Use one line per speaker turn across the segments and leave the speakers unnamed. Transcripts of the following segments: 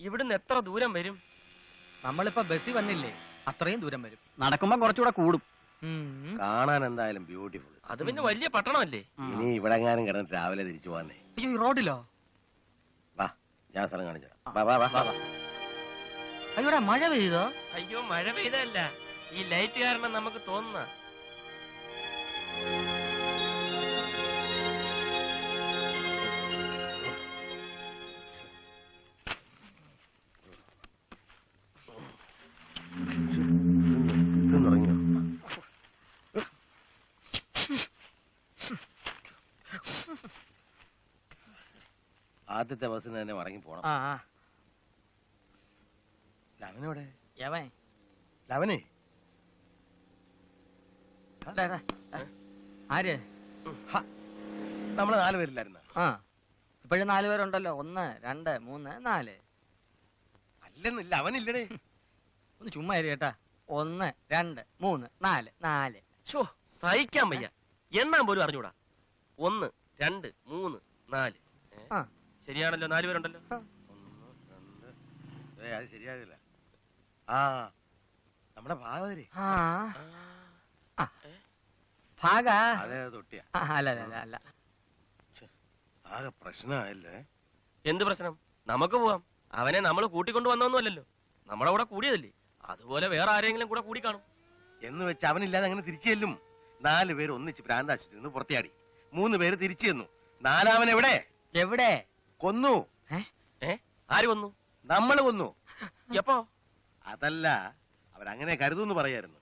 ഇവിടുന്ന് എത്ര ദൂരം വരും?
നമ്മളിപ്പോ ബസ്സിൽ വന്നില്ലേ, അത്രയും ദൂരം വരും.
നടക്കുമ്പോ കുറച്ചുകൂടെ കൂടും.
കാണാൻ എന്തായാലും ബ്യൂട്ടിഫുൾ.
അത് പിന്നെ വലിയ പട്ടണമല്ലേ.
ഇനി ഇവിടെങ്ങാനും കിടന്ന് രാവിലെ തിരിച്ചു പോവാന്നേ.
അയ്യോ, ഈ റോഡിലോ?
വാ, ഞാൻ സ്ഥലം കാണിച്ചു. വാ വാ വാ വാ.
അയ്യോടാ, മഴ പെയ്തോ?
അയ്യോ, മഴ പെയ്തല്ല, ഈ ലൈറ്റ് കാരണം നമുക്ക് തോന്നുന്ന. ആദ്യത്തെ ബസ്സിന് തന്നെ മടങ്ങി പോണം. ലവനോടെ? ലവനെ
ആര്?
നമ്മള് 4 പേരില്ലായിരുന്ന?
ഇപ്പോഴും 4 പേരുണ്ടല്ലോ. 1 2 3 4.
അല്ലെന്നില്ല, അവനില്ലടേ.
ഒന്ന് ചുമ്മാ കേട്ടാ. 1 2 3 4 4.
സഹിക്കാൻ വയ്യ, എണ്ണാൻ പോലും അറിഞ്ഞൂടാ. 1 2 3 4. ശരിയാണല്ലോ, 4 പേരുണ്ടല്ലോ.
1 2. അത് ശരിയാകില്ല. നമ്മുടെ ഭാഗവതരി.
ഭാഗ?
അതെ, തൊട്ടിയാ.
അല്ല.
ആകെ പ്രശ്നമായല്ലേ?
എന്ത് പ്രശ്നം? നമുക്ക് പോവാം. അവനെ നമ്മൾ കൂട്ടിക്കൊണ്ടു വന്നൊന്നുമല്ലല്ലോ, നമ്മുടെ കൂടെ കൂടിയതല്ലേ. അതുപോലെ വേറെ ആരെങ്കിലും കൂടെ കൂടി കാണും
എന്ന് വെച്ച് അവനില്ലാതെ അങ്ങനെ തിരിച്ചു ചെല്ലും. 4 പേര് ഒന്നിച്ച് പ്രാന്താശുപത്രിയിൽ നിന്ന് പുറത്തിയാടി. 3 പേര് തിരിച്ചു ചെന്നു. 4-അവൻ എവിടെ?
എവിടെ?
കൊന്നു.
ആര് കൊന്നു?
നമ്മള് കൊന്നു.
എപ്പോ?
അതല്ല, അവരങ്ങനെ കരുതുന്നു പറയായിരുന്നു.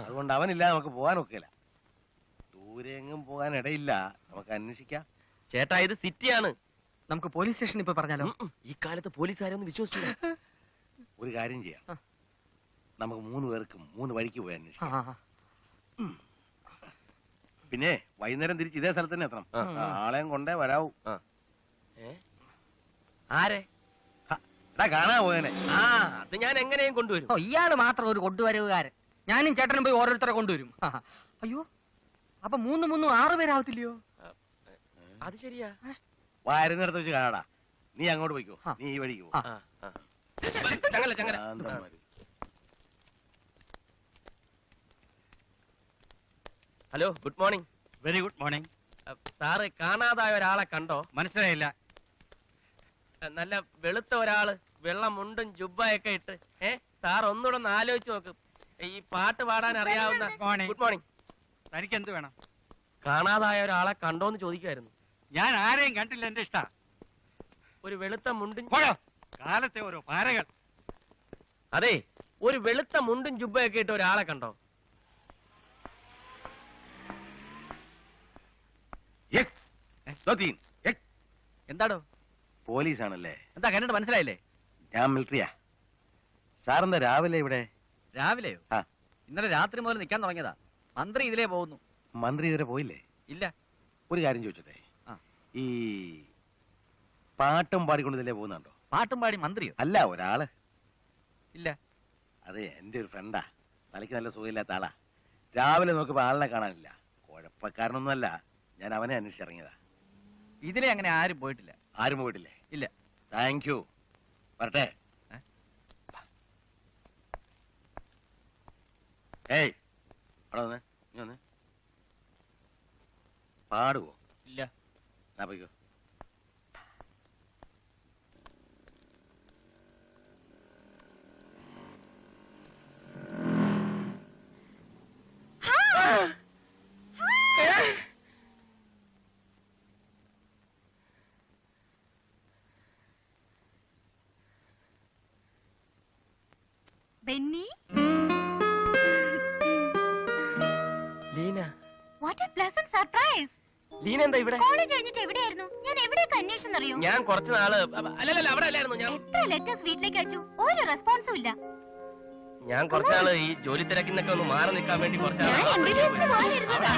അതുകൊണ്ട് അവനില്ലാതെ നമുക്ക് പോകാൻ ഒക്കില്ല. ദൂരെ എങ്ങും പോകാൻ ഇടയില്ല. നമുക്ക് അന്വേഷിക്കാം.
ചേട്ടാ, ഇത് സിറ്റിയാണ്.
നമുക്ക് പോലീസ് സ്റ്റേഷൻ ഇപ്പൊ പറഞ്ഞാലോ?
ഈ കാലത്ത് പോലീസുകാരൊന്നും വിശ്വസിച്ചു.
ഒരു കാര്യം ചെയ്യാം, നമുക്ക് 3 പേർക്കും 3 വഴിക്ക് പോയി അന്വേഷിക്കാം. പിന്നെ വൈകുന്നേരം തിരിച്ച് ഇതേ സ്ഥലത്ത് തന്നെ എത്തണം. ആളെയും കൊണ്ടേ വരാവൂ.
ആരെ?
കാണാൻ പോയനെ.
അത് ഞാൻ എങ്ങനെയും കൊണ്ടുവരും.
ഇയാള് മാത്രം ഒരു കൊണ്ടുവരവുകാരൻ. ഞാനും ചേട്ടനും പോയി ഓരോരുത്തരെ കൊണ്ടുവരും. അയ്യോ, അപ്പൊ 3 3 6 പേരാവത്തില്ലയോ?
അത് ശരിയാ.
വരുന്നിടത്ത് വെച്ച് കാണാടാ. നീ അങ്ങോട്ട് പോയിക്കോ, നീ ഈ വഴിക്ക് പോ.
Hello, good morning.
Very good morning.
Sir കാണാതായ ഒരാളെ കണ്ടോ?
മനസ്സിലായില്ല.
നല്ല വെളുത്ത ഒരാള്, വെള്ള മുണ്ടും ജുബ്ബയൊക്കെ ഇട്ട്. സാർ ഒന്നുകൂടെ ഒന്ന് ആലോചിച്ച് നോക്ക്. ഈ പാട്ട് പാടാൻ അറിയാവുന്ന. Good morning.
തനിക്ക് എന്ത് വേണം?
കാണാതായ ഒരാളെ കണ്ടോന്ന് ചോദിക്കായിരുന്നു.
ഞാൻ ആരെയും കണ്ടില്ല, എന്റെ ഇഷ്ട.
ഒരു വെളുത്ത മുണ്ടും.
കാലത്തെ ഓരോ പാരകൾ.
അതെ, ഒരു വെളുത്ത മുണ്ടും ജുബ്ബയൊക്കെ ഇട്ട് ഒരാളെ കണ്ടോ?
എന്താടോ?
പോലീസാണല്ലേ?
എന്താ കണ്ടിട്ട് മനസ്സിലായില്ലേ?
ഞാൻ മിലിറ്ററിയാ. സാറെന്താ രാവിലെ ഇവിടെ?
രാവിലെയോ? ഇന്നലെ രാത്രി മുതൽ നിൽക്കാൻ തുടങ്ങിയതാ. മന്ത്രി ഇതിലേ പോകുന്നു.
മന്ത്രി ഇതുവരെ പോയില്ലേ?
ഇല്ല.
ഒരു കാര്യം ചോദിച്ചോട്ടെ, ഈ പാട്ടും പാടിക്കൊണ്ട് ഇതിലേ പോകുന്നുണ്ടോ?
പാട്ടും പാടി മന്ത്രിയോ?
അല്ല, ഒരാള്.
ഇല്ല.
അതെ, എന്റെ ഒരു ഫ്രണ്ടാ. തലയ്ക്ക് നല്ല സുഖമില്ലാത്ത ആളാ. രാവിലെ നോക്കിയപ്പോ ആളിനെ കാണാനില്ല. കുഴപ്പക്കാരനൊന്നുമല്ല, ഞാൻ അവനെ അന്വേഷിച്ചിറങ്ങിയതാ.
ഇതിലെ അങ്ങനെ ആരും പോയിട്ടില്ല.
ആരും പോയിട്ടില്ലേ?
ഇല്ല.
Thank you. വരട്ടെ. ഏയ്, അവിടെ വന്നേ. നീ വന്നേ. പാടുവോ?
ഇല്ല.
ഞാൻ പോയിക്കോ.
Benny,
Leena.
What A pleasant surprise.
Leena എന്താ ഇവിടെ?
കോളേജ് കഴിഞ്ഞിട്ട് എവിടെയായിരുന്നു? ഞാൻ എവിടെയൊക്കെ അന്വേഷിച്ചെന്നറിയോ?
ഞാൻ കുറച്ച് നാള് അല്ലല്ല അവിടെ അല്ലായിരുന്നു. ഞാൻ
എത്ര ലെറ്റേഴ്സ് വീട്ടിലേക്ക് അയച്ചു, ഒരു റെസ്പോൺസും ഇല്ല.
ഞാൻ കുറച്ചാള് ഈ ജോലി തിരക്കിന്നൊക്കെ ഒന്ന് മാറി നിൽക്കാൻ വേണ്ടി
ഞാൻ എംബിബിഎസിന് പോകാനിരുന്നതാ.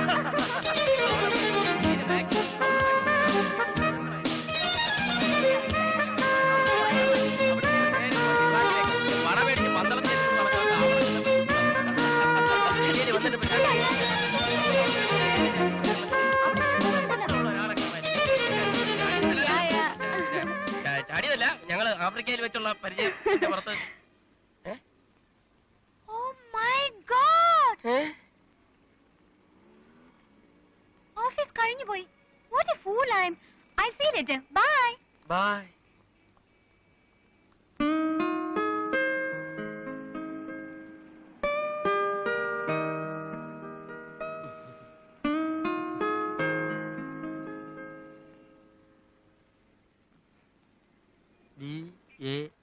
ചാടിയതല്ല, ഞങ്ങള് ആഫ്രിക്കയിൽ വെച്ചുള്ള പരിചയത്തിന്റെ പുറത്ത്.
Oh my God! Office കഴിഞ്ഞു പോയി. What a fool I am. I'll see you later. Bye.
Bye.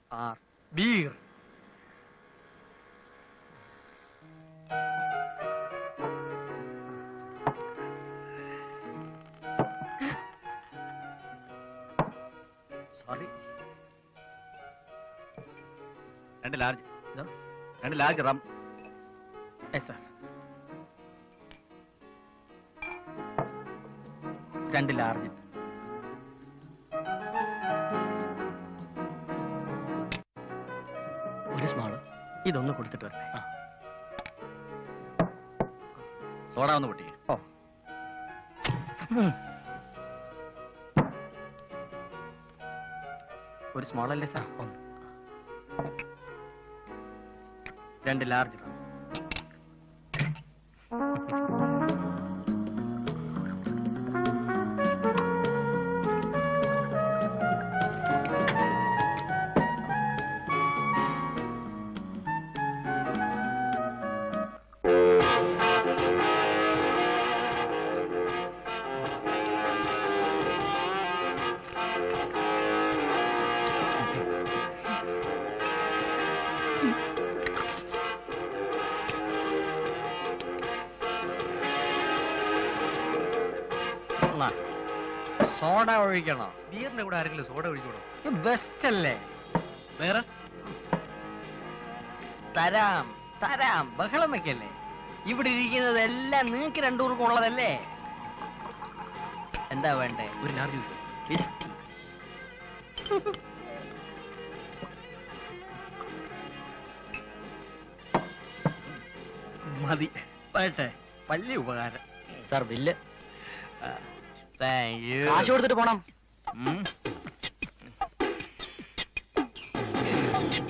BAR beer. Sorry.
2 large 2 large rum.
Yes sir. 2 large. ഒരു സ്മോള്. ഇതൊന്ന് കൊടുത്തിട്ട് വരട്ടെ.
സോഡ ഒന്ന് പൊട്ടിക്കുക.
ഓ. ഒരു സ്മോൾ അല്ലേ സാർ? 2 ലാർജ്. സോഡ ഒഴിക്കണോ?
ബിയറിന്റെ കൂടെ ആരെങ്കിലും സോഡ ഒഴിച്ചോളൂ.
ബെസ്റ്റ് അല്ലേ?
വേറെ
തരാം തരാം, ബഹളം വെക്കല്ലേ. ഇവിടെ ഇരിക്കുന്നത് എല്ലാം നിങ്ങൾക്ക് രണ്ടുപേർക്കും ഉള്ളതല്ലേ? എന്താ വേണ്ടേ?
ഒരു ലാർജ്
വിസ്കി.
മതി.
പറയട്ടെ?
വലിയ ഉപകാരം.
Sir bill.
Thank you.
കാശ് കൊടുത്തിട്ട് പോണം.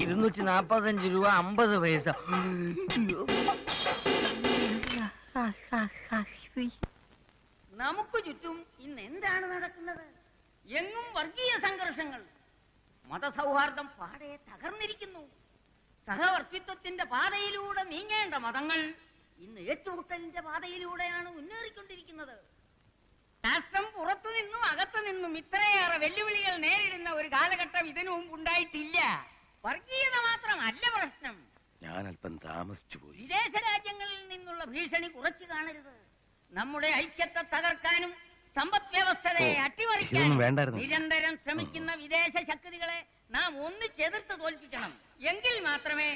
245 രൂപ 50 പൈസ.
നമുക്ക് ചുറ്റും ഇന്ന് എന്താണ് നടക്കുന്നത്? എങ്ങും വർഗീയ സംഘർഷങ്ങൾ, മതസൗഹാർദ്ദം പാടെ തകർന്നിരിക്കുന്നു. സഹവർത്തിത്വത്തിന്റെ പാതയിലൂടെ നീങ്ങേണ്ട മതങ്ങൾ ഇന്ന് ഏറ്റുമുട്ടലിന്റെ പാതയിലൂടെയാണ് മുന്നേറിക്കൊണ്ടിരിക്കുന്നത്. രാഷ്ട്രം പുറത്തു നിന്നും അകത്തു നിന്നും ഇത്രയേറെ വെല്ലുവിളികൾ നേരിടുന്ന ഒരു കാലഘട്ടം ഇതിനു മുമ്പ് ഉണ്ടായിട്ടില്ല. വർഗീയത മാത്രമല്ല പ്രശ്നം,
ഞാൻ അല്പം താമസിച്ചു പോയി.
വിദേശ രാജ്യങ്ങളിൽ നിന്നുള്ള ഭീഷണി കുറച്ചു കാണരുത്. നമ്മുടെ ഐക്യത്തെ തകർക്കാനും സമ്പദ് വ്യവസ്ഥയെ
ഇതൊന്നും
അട്ടിമറിക്കാനും
വേണ്ടായിരുന്നു.
നിരന്തരം ശ്രമിക്കുന്ന വിദേശ ശക്തികളെ നാം ഒന്നിച്ചെതിർത്ത് തോൽപ്പിക്കണം. എങ്കിൽ മാത്രമേ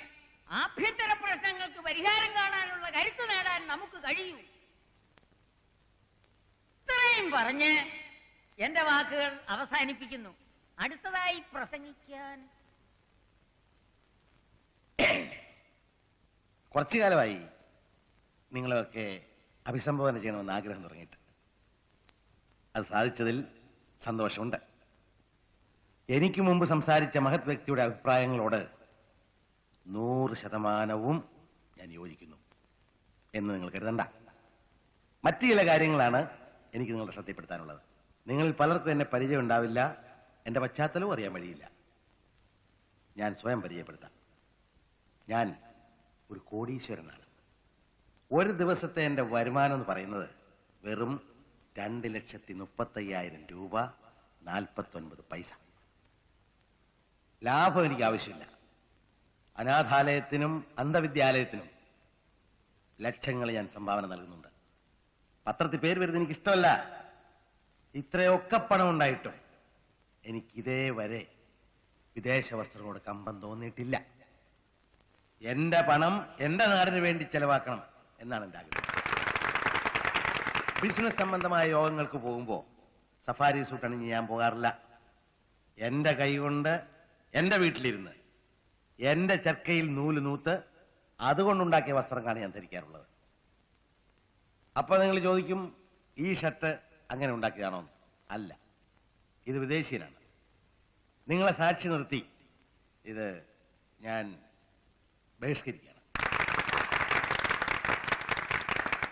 ആഭ്യന്തര പ്രശ്നങ്ങൾക്ക് പരിഹാരം കാണാനുള്ള കരുത്ത് നേടാൻ നമുക്ക് കഴിയൂ. ഇത്രയും പറഞ്ഞ് എന്റെ വാക്കുകൾ അവസാനിപ്പിക്കുന്നു. അടുത്തതായി പ്രസംഗിക്കാൻ
കുറച്ചു കാലമായി നിങ്ങളെയൊക്കെ അഭിസംബോധന ചെയ്യണമെന്ന് ആഗ്രഹം തുടങ്ങിയിട്ട്. അത് സാധിച്ചതിൽ സന്തോഷമുണ്ട്. എനിക്ക് മുമ്പ് സംസാരിച്ച മഹത് വ്യക്തിയുടെ അഭിപ്രായങ്ങളോട് 100% ഞാൻ യോജിക്കുന്നു എന്ന് നിങ്ങൾ കരുതണ്ട. മറ്റു ചില കാര്യങ്ങളാണ് എനിക്ക് നിങ്ങളുടെ ശ്രദ്ധപ്പെടുത്താനുള്ളത്. നിങ്ങളിൽ പലർക്കും എന്നെ പരിചയം ഉണ്ടാവില്ല, എന്റെ പശ്ചാത്തലവും അറിയാൻ വഴിയില്ല. ഞാൻ സ്വയം പരിചയപ്പെടുത്താം. ഞാൻ ഒരു കോടീശ്വരനാണ്. ഒരു ദിവസത്തെ എന്റെ വരുമാനം എന്ന് പറയുന്നത് വെറും 2,35,000 രൂപ 49 പൈസ. ലാഭം എനിക്ക് ആവശ്യമില്ല. അനാഥാലയത്തിനും അന്ധവിദ്യാലയത്തിനും ലക്ഷങ്ങൾ ഞാൻ സംഭാവന നൽകുന്നുണ്ട്. പത്രത്തിൽ പേര് വരുന്നത് എനിക്ക് ഇഷ്ടമല്ല. ഇത്രയൊക്കെ പണം ഉണ്ടായിട്ടും എനിക്കിതേ വരെ വിദേശ വസ്ത്രങ്ങളോട് കമ്പം തോന്നിയിട്ടില്ല. എന്റെ പണം എന്റെ നാടിന് വേണ്ടി ചെലവാക്കണം എന്നാണ് എന്റെ ആഗ്രഹം. ബിസിനസ് സംബന്ധമായ യോഗങ്ങൾക്ക് പോകുമ്പോൾ സഫാരി സൂട്ട് അണിഞ്ഞ് ഞാൻ പോകാറില്ല. എന്റെ കൈ കൊണ്ട് എന്റെ വീട്ടിലിരുന്ന് എന്റെ ചർക്കയിൽ നൂല് നൂത്ത് അതുകൊണ്ടുണ്ടാക്കിയ വസ്ത്രങ്ങളാണ് ഞാൻ ധരിക്കാറുള്ളത്. അപ്പൊ നിങ്ങൾ ചോദിക്കും, ഈ ഷർട്ട് അങ്ങനെ ഉണ്ടാക്കിയതാണോ? അല്ല, ഇത് വിദേശീയനാണ്. നിങ്ങളെ സാക്ഷി നിർത്തി ഇത് ഞാൻ ബഹിഷ്കരിക്കുകയാണ്.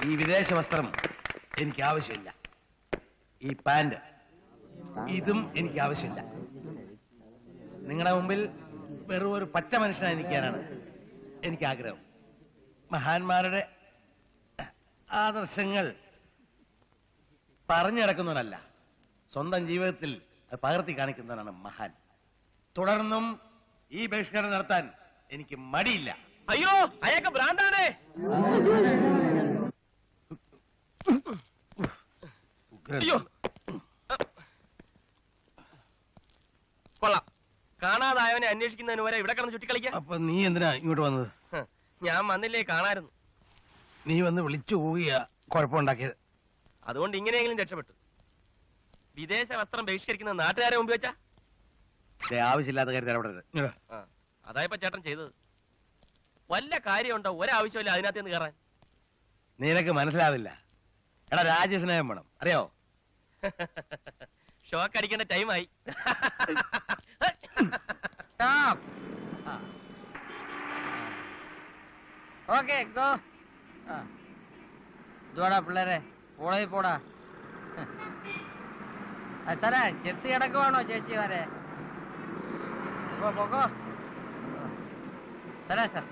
ഈ വിദേശ വസ്ത്രം എനിക്ക് ആവശ്യമില്ല. ഈ പാന്റ് ഇതും എനിക്ക് ആവശ്യമില്ല. നിങ്ങളുടെ മുമ്പിൽ വെറും ഒരു പച്ച മനുഷ്യനായിരിക്കാനാണ് എനിക്ക് ആഗ്രഹം. മഹാന്മാരുടെ ആദർശങ്ങൾ പറഞ്ഞു നടക്കുന്നവനല്ല, സ്വന്തം ജീവിതത്തിൽ അത് പകർത്തി കാണിക്കുന്നവനാണ് മഹാൻ. തുടർന്നും ഈ ബഹിഷ്കരണം നടത്താൻ എനിക്ക് മടിയില്ല.
അയ്യോ അയാൾക്ക് ഭ്രാന്താണ്. അയ്യോ കൊള്ളാം. കാണാതായവനെ അന്വേഷിക്കുന്നതിന് വരെ ഇവിടെ കിടന്ന് ചുറ്റിക്കളിക്കാം.
അപ്പൊ നീ എന്തിനാ ഇങ്ങോട്ട് വന്നത്?
ഞാൻ വന്നില്ലേ കാണായിരുന്നു.
നീ വന്ന് വിളിച്ചു പോവുകയാ കുഴപ്പമുണ്ടാക്കിയത്.
അതുകൊണ്ട് ഇങ്ങനെയെങ്കിലും രക്ഷപ്പെട്ടു. വിദേശ വസ്ത്രം ബഹിഷ്കരിക്കുന്ന നാട്ടുകാരെ മുമ്പ് വെച്ചാ
ആവശ്യമില്ലാത്ത കാര്യം ഇടപെടരുത്.
അതായപ്പോ ചേട്ടൻ ചെയ്തത്. വല്ല കാര്യമുണ്ടോ? ഒരാവശ്യമില്ല അതിനകത്ത് നിന്ന് കയറാൻ.
നിനക്ക് മനസ്സിലാവില്ല. എടാ രാജ്യസ്നേഹം വേണം, അറിയോ?
ഷോക്ക് അടിക്കേണ്ട ടൈമായി.
Okay go. ഇതുവാടാ പിള്ളേരെ, പോളയിൽ പോടാ. സാറേ ചെത്തി കിടക്കുവാണോ ചേച്ചിമാരെ? പോകോ സാറേ. സാർ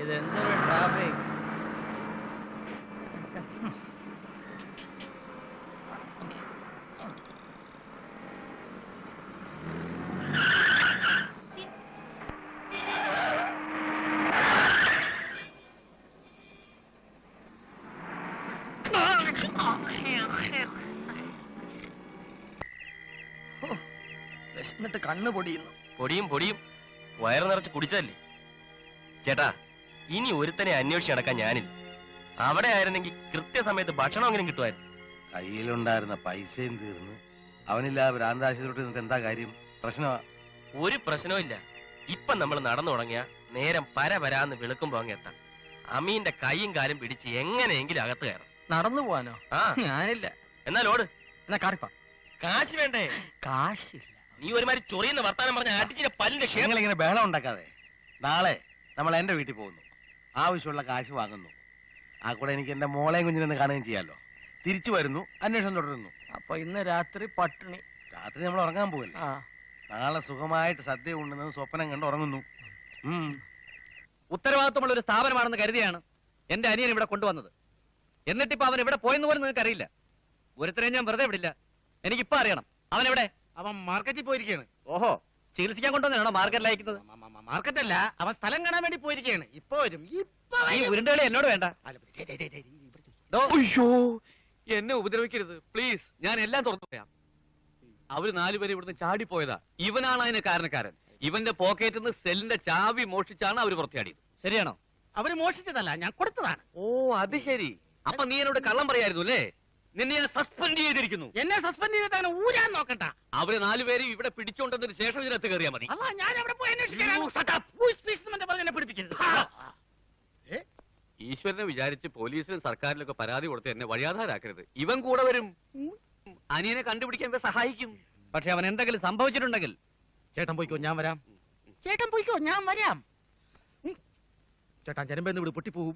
ഇതെന്തൊരു ട്രാഫിക്. വിശന്നിട്ട് കണ്ണു പൊടിയുന്നു.
പൊടിയും പൊടിയും വയറ് നിറച്ച് കുടിച്ചതല്ലേ ചേട്ടാ. ഇനി ഒരുത്തനെ അന്വേഷിച്ച് നടക്കാൻ ഞാനില്ല. അവിടെ ആയിരുന്നെങ്കിൽ കൃത്യസമയത്ത് ഭക്ഷണമെങ്കിലും കിട്ടുമായിരുന്നു.
കയ്യിലുണ്ടായിരുന്ന പൈസയും തീർന്ന് അവനില്ലാതെ ഭ്രാന്താശുപത്രി നിന്നിട്ട് എന്താ കാര്യം? പ്രശ്നമാ.
ഒരു പ്രശ്നവും ഇല്ല. ഇപ്പൊ നമ്മൾ നടന്നു തുടങ്ങിയ നേരം പരപരാന്ന് വെളുക്കുമ്പോ അങ്ങ് എത്താം. അമീന്റെ കൈയും കാലും പിടിച്ച് എങ്ങനെയെങ്കിലും അകത്ത് കയറാം.
നടന്നു പോവാനോ?
ആ
ഞാനില്ല.
എന്നാൽ ഓട്.
എന്നാ കാറിപ്പാ.
കാശ് വേണ്ടേ?
കാശില്ല.
നീ ഒരുമാതിരി ചൊറിയുന്ന വർത്താനം പറഞ്ഞ അടിച്ചിന്റെ പല്ലിന്റെ ഷേപ്പ്.
ഇങ്ങനെ ബഹളം ഉണ്ടാക്കാതെ. നാളെ നമ്മൾ എന്റെ വീട്ടിൽ പോകുന്നു. ആവശ്യമുള്ള കാശ് വാങ്ങുന്നു. ആ കൂടെ എനിക്ക് എന്റെ മോളെയും കുഞ്ഞിനെ കാണുകയും ചെയ്യാലോ. തിരിച്ചു വരുന്നു, അന്വേഷണം തുടരുന്നു.
അപ്പൊ ഇന്ന് രാത്രി പട്ടിണി.
രാത്രി നമ്മൾ ഉറങ്ങാൻ പോകല്ലേ. നാളെ സുഖമായിട്ട് സദ്യ ഉണ്ടെന്ന് സ്വപ്നം കണ്ട് ഉറങ്ങുന്നു.
ഉത്തരവാദിത്വമുള്ള ഒരു സ്ഥാപനമാണെന്ന് കരുതിയാണ് എന്റെ അനിയൻ ഇവിടെ കൊണ്ടുവന്നത്. എന്നിട്ടിപ്പോ അവൻ എവിടെ പോയെന്ന് പോലും നിങ്ങൾക്ക് അറിയില്ല. ഒരുത്തരെ ഞാൻ വെറുതെ വിടില്ല. എനിക്കിപ്പോ അറിയണം അവൻ എവിടെ.
അവൻ മാർക്കറ്റിൽ പോയിരിക്കുകയാണ്.
ഓഹോ, ചികിത്സിക്കാൻ കൊണ്ടുവന്നാണോ മാർക്കറ്റിൽ അയക്കുന്നത്?
മാർക്കറ്റല്ല, അവൻ സ്ഥലം കാണാൻ വേണ്ടി പോയിരിക്കുകയാണ്. ഇപ്പൊ വരും.
ഈ ഉരുണ്ടുകളി എന്നോട് വേണ്ട.
അയ്യോ, എന്നെ ഉപദ്രവിക്കരുത് പ്ലീസ്.
ഞാൻ എല്ലാം തുറന്നു പറയാം. അവര് നാലുപേരും ഇവിടുന്ന് ചാടിപ്പോയതാ. ഇവനാണ് അതിന് കാരണക്കാരൻ. ഇവന്റെ പോക്കറ്റിൽ നിന്ന് സെല്ലിന്റെ ചാവി മോഷിച്ചാണ് അവര് പുറത്തിയാടിയത്. ശരിയാണോ?
അവര് മോഷിച്ചതല്ല, ഞാൻ കൊടുത്തതാണ്.
ഓ അത് ശരി. അപ്പൊ നീ എന്നോട് കള്ളം പറയായിരുന്നു അല്ലേ? നിന്നെ ഞാൻ സസ്പെൻഡ് ചെയ്തിരിക്കുന്നു.
എന്നെ സസ്പെൻഡ് ചെയ്തിട്ടാണ് ഊരാൻ നോക്കണ്ട.
അവര് നാലുപേരും ഇവിടെ പിടിച്ചോണ്ടതിന് ശേഷം ഇതിനകത്ത് കയറിയാ മതി.
അല്ല, ഞാൻ അവിടെ പോയി അന്വേഷിക്കാൻ പിടിപ്പിക്കരുത്.
ഈശ്വരനെ വിചാരിച്ച് പോലീസിലും സർക്കാരിലൊക്കെ പരാതി കൊടുത്ത് എന്നെ വഴിയാധാരാക്കരുത്. ഇവൻ കൂടെ വരും, അനിയനെ കണ്ടുപിടിക്കാൻ ഇവ സഹായിക്കും. പക്ഷെ അവൻ എന്തെങ്കിലും സംഭവിച്ചിട്ടുണ്ടെങ്കിൽ
ചേട്ടൻ പോയിക്കോ, ഞാൻ വരാം. ചേട്ടൻ പോയിക്കോ, ഞാൻ വരാം. ചേട്ടാ ജനമ്പെന്ന് ഇവിടെ പൊട്ടിപ്പോവും.